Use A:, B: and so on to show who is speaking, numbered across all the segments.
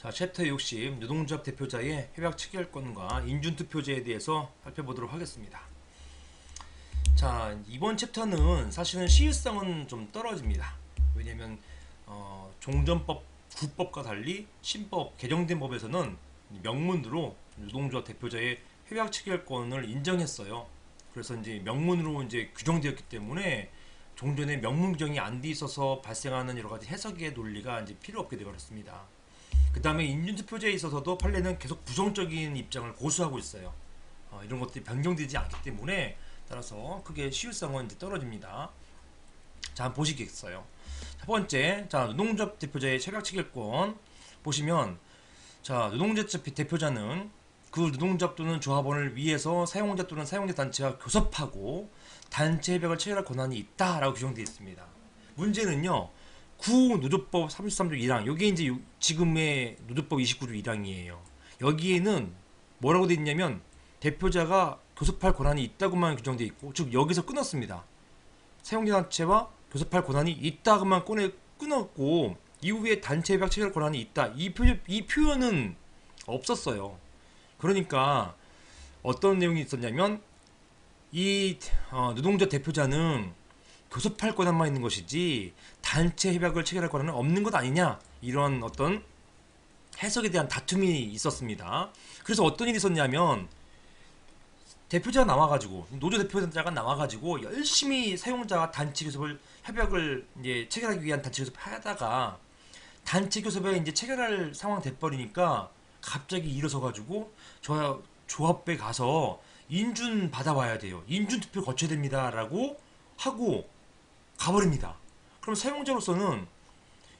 A: 자, 챕터 60 노동조합 대표자의 협약 체결권과 인준투표제에 대해서 살펴보도록 하겠습니다. 자, 이번 챕터는 사실은 시일성은 좀 떨어집니다. 왜냐면 종전법, 국법과 달리 신법, 개정된 법에서는 명문으로 노동조합 대표자의 협약 체결권을 인정했어요. 그래서 이제 명문으로 이제 규정되었기 때문에 종전에 명문 규정이 안 돼 있어서 발생하는 여러 가지 해석의 논리가 이제 필요 없게 되어버렸습니다. 그 다음에 인준투표제에 있어서도 판례는 계속 부정적인 입장을 고수하고 있어요. 이런 것들이 변경되지 않기 때문에 따라서 크게 시효성은 이제 떨어집니다. 자, 한번 보시겠어요. 첫 번째, 자, 노동조합 대표자의 협약 체결권 보시면, 자, 노동조합 대표자는 그 노동조합 또는 조합원을 위해서 사용자 또는 사용자 단체와 교섭하고 단체 협약을 체결할 권한이 있다라고 규정되어 있습니다. 문제는요, 구노조법 33조 1항, 여기 이제 지금의 노조법 29조 1항이에요. 여기에는 뭐라고 되어 있냐면 대표자가 교섭할 권한이 있다고만 규정되어 있고, 즉 여기서 끊었습니다. 사용자 단체와 교섭할 권한이 있다고만 끊었고, 이후에 단체 협약 체결 권한이 있다, 이 표현은 없었어요. 그러니까 어떤 내용이 있었냐면 이 노동자 대표자는 교섭할 권한만 있는 것이지 단체 협약을 체결할 권한은 없는 것 아니냐, 이런 어떤 해석에 대한 다툼이 있었습니다. 그래서 어떤 일이 있었냐면 대표자가 나와가지고, 노조 대표자가 나와가지고 열심히 사용자와 단체 교섭을, 협약을 이제 체결하기 위한 단체 교섭을 하다가 단체 교섭에 이제 체결할 상황 돼버리니까 갑자기 일어서가지고 조합에 가서 인준 받아와야 돼요, 인준 투표 거쳐야 됩니다 라고 하고 가버립니다. 그럼 사용자로서는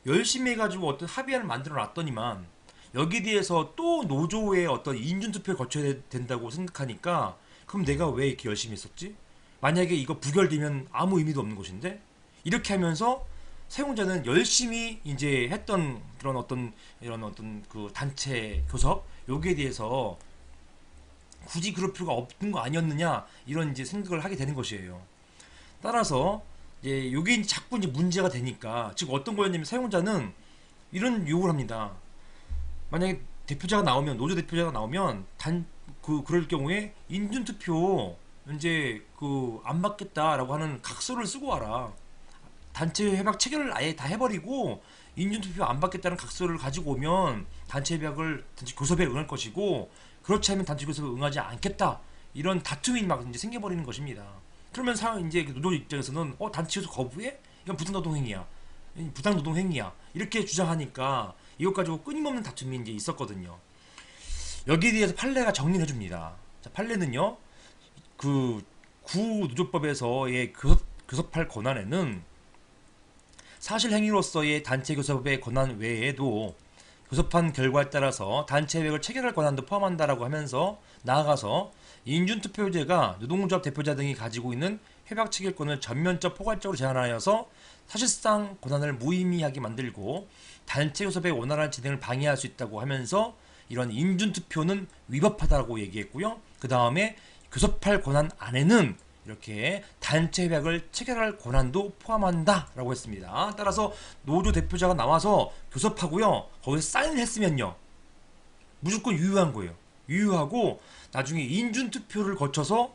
A: 열심히 해가지고 어떤 합의안을 만들어 놨더니만 여기에 대해서 또 노조의 어떤 인준투표를 거쳐야 된다고 생각하니까, 그럼 내가 왜 이렇게 열심히 했었지? 만약에 이거 부결되면 아무 의미도 없는 것인데, 이렇게 하면서 사용자는 열심히 이제 했던 그런 어떤 이런 어떤 그 단체 교섭, 여기에 대해서 굳이 그럴 필요가 없는 거 아니었느냐, 이런 이제 생각을 하게 되는 것이에요. 따라서 이제 요게 자꾸 이제 문제가 되니까, 즉 어떤 거였냐면 사용자는 이런 요구를 합니다. 만약에 대표자가 나오면, 노조 대표자가 나오면 그럴 경우에 인준 투표 이제 안 받겠다라고 하는 각서를 쓰고 와라. 단체 협약 체결을 아예 다 해버리고 인준 투표 안 받겠다는 각서를 가지고 오면 단체 교섭에 응할 것이고, 그렇지 않으면 단체 교섭에 응하지 않겠다, 이런 다툼이 막 이제 생겨버리는 것입니다. 그러면 이제 노조 입장에서는 단체 교섭 거부해? 이건 부당노동행위야, 부당노동행위야, 이렇게 주장하니까 이것 가지고 끊임없는 다툼이 이제 있었거든요. 여기에 대해서 판례가 정리를 해줍니다. 자, 판례는요, 그 구노조법에서의 교섭할 권한에는 사실 행위로서의 단체 교섭의 권한 외에도 교섭한 결과에 따라서 단체 협약을 체결할 권한도 포함한다라고 하면서, 나아가서 인준투표제가 노동조합 대표자 등이 가지고 있는 협약 체결권을 전면적 포괄적으로 제한하여서 사실상 권한을 무의미하게 만들고 단체 교섭의 원활한 진행을 방해할 수 있다고 하면서 이런 인준투표는 위법하다고 얘기했고요. 그 다음에 교섭할 권한 안에는 이렇게 단체 협약을 체결할 권한도 포함한다라고 했습니다. 따라서 노조 대표자가 나와서 교섭하고요, 거기서 사인을 했으면요, 무조건 유효한 거예요. 유효하고 나중에 인준 투표를 거쳐서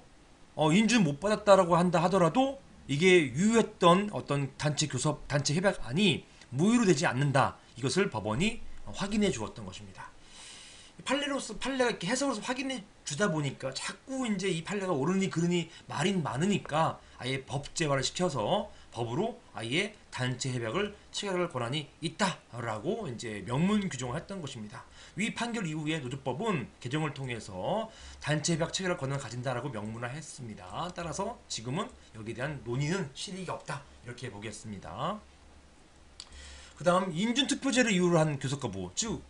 A: 인준 못 받았다라고 한다 하더라도 이게 유효했던 어떤 단체 교섭, 단체 협약안이 무효로 되지 않는다, 이것을 법원이 확인해 주었던 것입니다. 판례가 이렇게 해석으로서 확인해 주다 보니까 자꾸 이제 이 판례가 옳으니 그르니 말이 많으니까 아예 법제화를 시켜서 법으로 아예 단체 협약을 체결할 권한이 있다라고 이제 명문 규정을 했던 것입니다. 위 판결 이후에 노조법은 개정을 통해서 단체 협약 체결할 권한을 가진다라고 명문화했습니다. 따라서 지금은 여기에 대한 논의는 실익이 없다, 이렇게 보겠습니다. 그 다음 인준투표제를 이유로 한 교섭 거부, 즉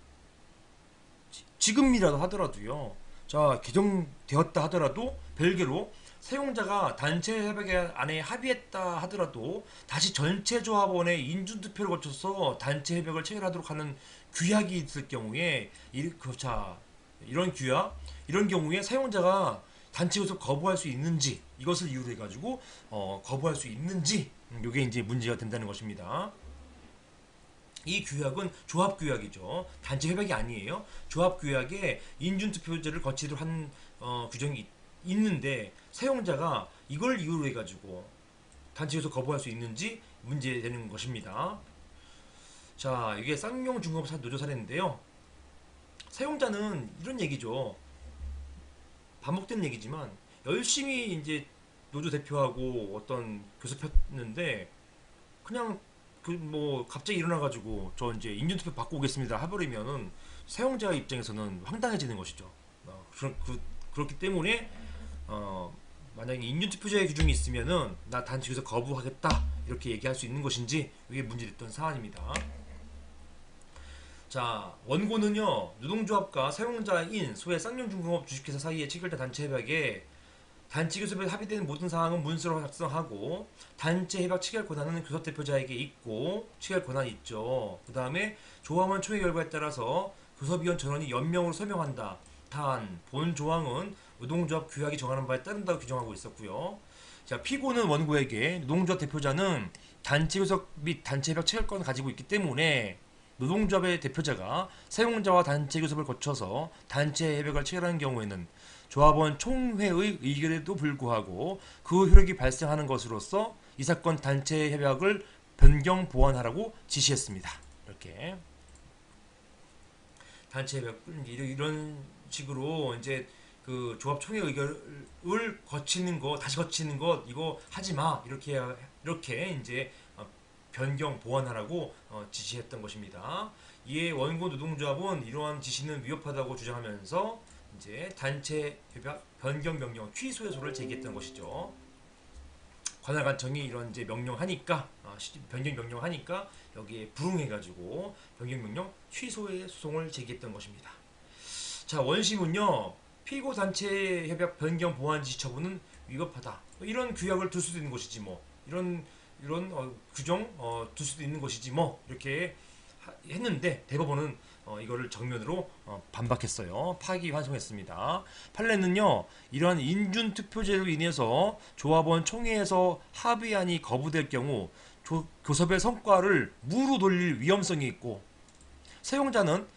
A: 지금이라도 하더라도요, 자, 개정되었다 하더라도 별개로 사용자가 단체 협약 안에 합의했다 하더라도 다시 전체 조합원의 인준투표를 거쳐서 단체 협약을 체결하도록 하는 규약이 있을 경우에, 이런 규약, 이런 경우에 사용자가 단체 교섭 거부할 수 있는지, 이것을 이유로 해가지고 거부할 수 있는지, 이게 이제 문제가 된다는 것입니다. 이 규약은 조합 규약이죠. 단체 협약이 아니에요. 조합 규약에 인준 투표제를 거치도록 한 규정이 있는데 사용자가 이걸 이유로 해가지고 단체에서 거부할 수 있는지 문제되는 것입니다. 자, 이게 쌍용 중공업 노조 사례인데요. 사용자는 이런 얘기죠. 반복된 얘기지만 열심히 이제 노조 대표하고 어떤 교섭했는데 그냥 그 뭐 갑자기 일어나가지고 저 이제 인준투표 받고 오겠습니다 해버리면은 사용자 입장에서는 황당해지는 것이죠. 그렇기 때문에 만약에 인준투표제의 규정이 있으면은 나 단체에서 거부하겠다 이렇게 얘기할 수 있는 것인지 이게 문제됐던 사안입니다. 자, 원고는요 노동조합과 사용자인 소의 쌍용중공업 주식회사 사이에 체결된 단체 협약에 단체 교섭에 합의된 모든 사항은 문서로 작성하고 단체 협약 체결 권한은 교섭 대표자에게 있고 체결 권한이 있죠. 그 다음에 조합원 총회 결과에 따라서 교섭위원 전원이 연명으로 서명한다. 단 본 조항은 노동조합 규약이 정하는 바에 따른다고 규정하고 있었고요. 자, 피고는 원고에게 노동조합 대표자는 단체 교섭 및 단체 협약 체결권을 가지고 있기 때문에 노동조합의 대표자가 사용자와 단체 교섭을 거쳐서 단체 협약을 체결하는 경우에는 조합원 총회의 의결에도 불구하고 그 효력이 발생하는 것으로서 이 사건 단체 협약을 변경 보완하라고 지시했습니다. 이렇게 단체 협약 이런 식으로 이제 그 조합 총회 의결을 거치는 거 다시 거치는 것 이거 하지 마 이렇게 이제 변경 보완하라고 지시했던 것입니다. 이에 원고 노동조합은 이러한 지시는 위협하다고 주장하면서 이제 단체 협약 변경 명령 취소해소를 제기했던 것이죠. 관할관청이 이런 이제 명령하니까 변경 명령하니까 여기에 불응해가지고 변경 명령 취소의 소송을 제기했던 것입니다. 자, 원심은요 피고 단체 협약 변경 보완 지시 처분은 위법하다 이런 규약을 둘 수도 있는 것이지 뭐 이런 규정 둘 수도 있는 것이지 뭐 이렇게 했는데 대법원은 이거를 정면으로 반박했어요. 파기환송했습니다. 판례는요 이러한 인준투표제로 인해서 조합원 총회에서 합의안이 거부될 경우 교섭의 성과를 무로 돌릴 위험성이 있고 사용자는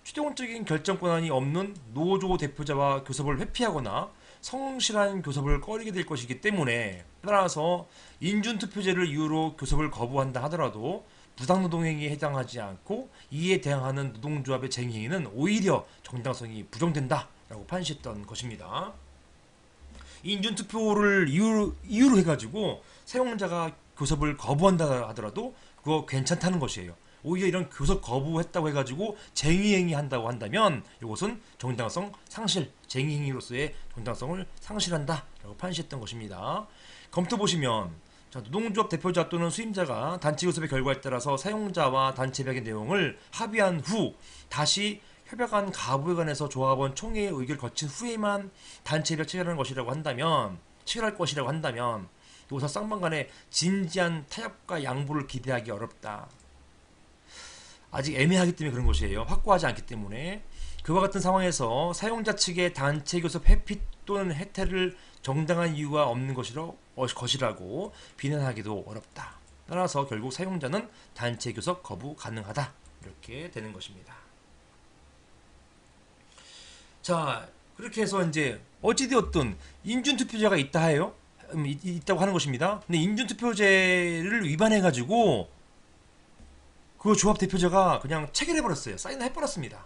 A: 최종적인 결정 권한이 없는 노조 대표자와 교섭을 회피하거나 성실한 교섭을 꺼리게 될 것이기 때문에 따라서 인준투표제를 이유로 교섭을 거부한다 하더라도 부당노동행위에 해당하지 않고 이에 대항하는 노동조합의 쟁행위는 오히려 정당성이 부정된다 라고 판시했던 것입니다. 인준투표를 이유로 해가지고 사용자가 교섭을 거부한다 하더라도 그거 괜찮다는 것이에요. 오히려 이런 교섭 거부했다고 해가지고 쟁의행위 한다고 한다면 이것은 정당성 상실, 쟁의행위로서의 정당성을 상실한다 라고 판시했던 것입니다. 검토 보시면 노동조합 대표자 또는 수임자가 단체 교섭의 결과에 따라서 사용자와 단체 협약의 내용을 합의한 후 다시 협약안 가부에 관해서 조합원 총회의 의결을 거친 후에만 단체 협약 체결할 것이라고 한다면 이것은 쌍방 간의 진지한 타협과 양보를 기대하기 어렵다. 아직 애매하기 때문에 그런 것이에요. 확고하지 않기 때문에. 그와 같은 상황에서 사용자 측의 단체 교섭 회피 또는 해태를 정당한 이유가 없는 것이라고 비난하기도 어렵다. 따라서 결국 사용자는 단체 교섭 거부 가능하다. 이렇게 되는 것입니다. 자, 그렇게 해서 이제 어찌되었든 인준투표제가 있다고 하는 것입니다. 근데 인준투표제를 위반해가지고 그 조합 대표자가 그냥 체결해버렸어요. 사인해버렸습니다.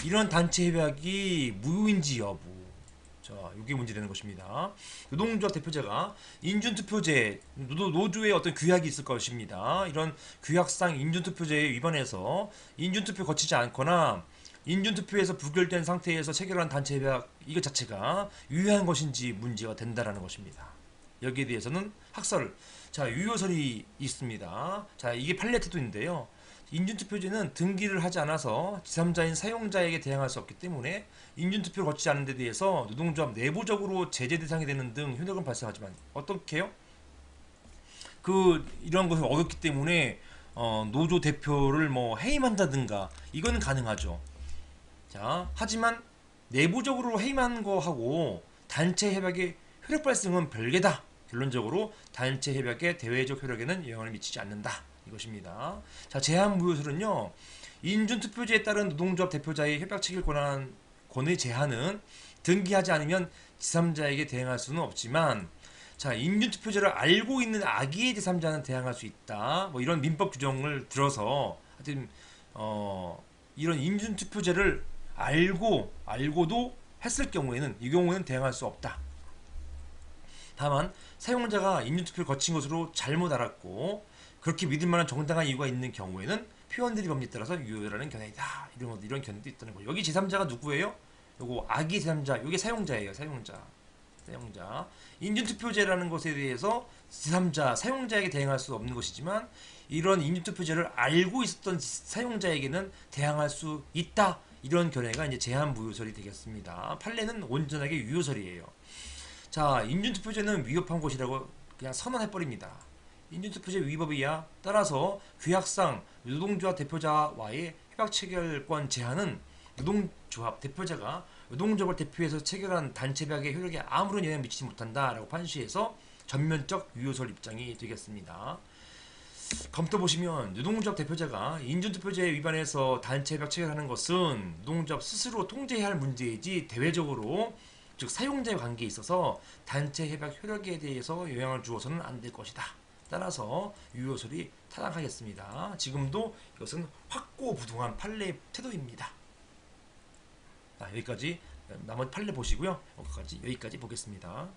A: 이런 단체 협약이 무효인지 여부. 자, 이게 문제되는 것입니다. 노동조합 대표자가 인준투표제, 노조의 어떤 규약이 있을 것입니다. 이런 규약상 인준투표제에 위반해서 인준투표 거치지 않거나 인준투표에서 부결된 상태에서 체결한 단체 협약 이것 자체가 유효한 것인지 문제가 된다라는 것입니다. 여기에 대해서는 자, 유효설이 있습니다. 자, 이게 판례태도인데요. 인준투표제는 등기를 하지 않아서 제3자인 사용자에게 대항할 수 없기 때문에 인준투표를 거치지 않는 데 대해서 노동조합 내부적으로 제재 대상이 되는 등 효력은 발생하지만 어떻게요? 이런 것을 어겼기 때문에 노조 대표를 뭐 해임한다든가 이거는 가능하죠. 자, 하지만 내부적으로 해임한 거하고 단체 협약의 효력 발생은 별개다. 결론적으로 단체 협약의 대외적 효력에는 영향을 미치지 않는다. 이것입니다. 자, 제한 무효설은요. 인준투표제에 따른 노동조합 대표자의 협약 체결 권의 제한은 등기하지 않으면 제3자에게 대행할 수는 없지만, 자, 인준투표제를 알고 있는 악의의 제3자는 대항할 수 있다. 뭐 이런 민법 규정을 들어서 하여튼 이런 인준투표제를 알고도 했을 경우에는 이 경우에는 대항할 수 없다. 다만 사용자가 인준투표를 거친 것으로 잘못 알았고 그렇게 믿을 만한 정당한 이유가 있는 경우에는 표현들이 법리에 따라서 유효라는 견해이다. 이런 견해도 있다는 거예요. 여기 제3자가 누구예요? 요거 악의 제3자, 요게 사용자예요. 사용자. 인준투표제라는 것에 대해서 제3자, 사용자에게 대항할 수 없는 것이지만 이런 인준투표제를 알고 있었던 사용자에게는 대항할 수 있다. 이런 견해가 이제 제한무효설이 되겠습니다. 판례는 온전하게 유효설이에요. 자, 인준투표제는 위법한 것이라고 그냥 선언해버립니다. 인준투표제 위법이야. 따라서 규약상 노동조합 대표자와의 협약 체결권 제한은 노동조합 대표자가 노동조합을 대표해서 체결한 단체 협약의 효력에 아무런 영향을 미치지 못한다라고 판시해서 전면적 유효설 입장이 되겠습니다. 검토 보시면 노동조합 대표자가 인준투표제 위반해서 단체 협약 체결하는 것은 노동조합 스스로 통제해야 할 문제이지 대외적으로 즉 사용자의 관계에 있어서 단체 협약 효력에 대해서 영향을 주어서는 안 될 것이다. 따라서 유효설이 타당하겠습니다. 지금도 이것은 확고부동한 판례 태도입니다. 여기까지 나머지 판례 보시고요. 여기까지 보겠습니다.